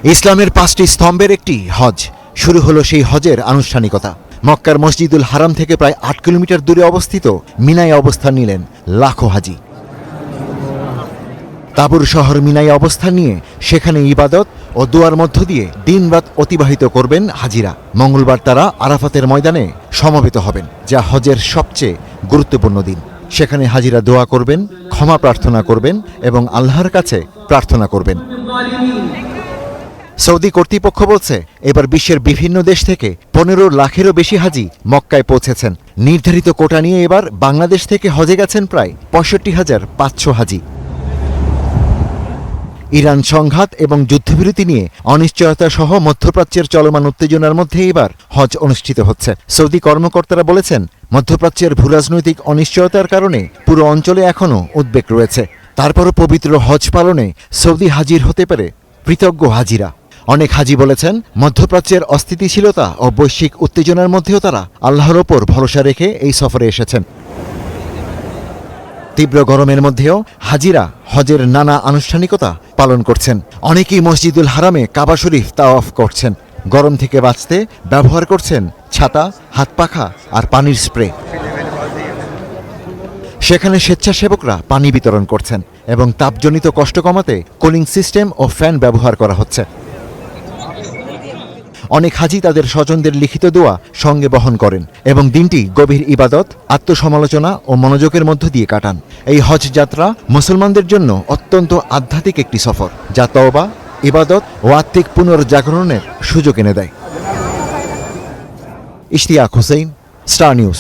ইসলামের 5টি স্তম্ভের একটি হজ। শুরু হলো সেই হজের আনুষ্ঠানিকতা। মক্কার মসজিদুল হারাম থেকে প্রায় 8 কিলোমিটার দূরে অবস্থিত মিনায় অবস্থান নিলেন লাখো হাজি। তাবুর শহর মিনায় অবস্থান নিয়ে সেখানে ইবাদত ও দোয়ার মধ্য দিয়ে দিনরাত অতিবাহিত করবেন হাজিরা। মঙ্গলবার তারা আরাফাতের ময়দানে সমবেত হবেন, যা হজের সবচেয়ে গুরুত্বপূর্ণ দিন। সেখানে হাজিরা দোয়া করবেন, ক্ষমা প্রার্থনা করবেন এবং আল্লাহর কাছে প্রার্থনা করবেন। সৌদি কর্তৃপক্ষ বলছে, এবার বিশ্বের বিভিন্ন দেশ থেকে 15 লাখেরও বেশি হাজি মক্কায় পৌঁছেছেন। নির্ধারিত কোটা নিয়ে এবার বাংলাদেশ থেকে হজে গেছেন প্রায় 65,500 হাজি। ইরান সংঘাত এবং যুদ্ধবিরতি নিয়ে অনিশ্চয়তা সহ মধ্যপ্রাচ্যের চলমান উত্তেজনার মধ্যে এবার হজ অনুষ্ঠিত হচ্ছে। সৌদি কর্মকর্তারা বলেছেন, মধ্যপ্রাচ্যের ভূরাজনৈতিক অনিশ্চয়তার কারণে পুরো অঞ্চলে এখনও উদ্বেগ রয়েছে। তারপরও পবিত্র হজ পালনে সৌদি হাজির হতে পারে কৃতজ্ঞ হাজিরা। অনেক হাজি বলেছেন, মধ্যপ্রাচ্যের অস্থিতিশীলতা ও বৈশ্বিক উত্তেজনার মধ্যেও তারা আল্লাহর ওপর ভরসা রেখে এই সফরে এসেছেন। তীব্র গরমের মধ্যেও হাজিরা হজের নানা আনুষ্ঠানিকতা পালন করছেন। অনেকেই মসজিদুল হারামে কাবা শরীফ তাওয়াফ করছেন। গরম থেকে বাঁচতে ব্যবহার করছেন ছাতা, হাত পাখা আর পানির স্প্রে। সেখানে স্বেচ্ছাসেবকরা পানি বিতরণ করছেন এবং তাপজনিত কষ্ট কমাতে কুলিং সিস্টেম ও ফ্যান ব্যবহার করা হচ্ছে। অনেক হাজি তাদের স্বজনদের লিখিত দোয়া সঙ্গে বহন করেন এবং দিনটি গভীর ইবাদত, আত্মসমালোচনা ও মনোযোগের মধ্য দিয়ে কাটান। এই হজ যাত্রা মুসলমানদের জন্য অত্যন্ত আধ্যাত্মিক একটি সফর, যা তওবা, ইবাদত ও আত্মিক পুনর্জাগরণের সুযোগ এনে দেয়। Ishtiaq Hossain, star news.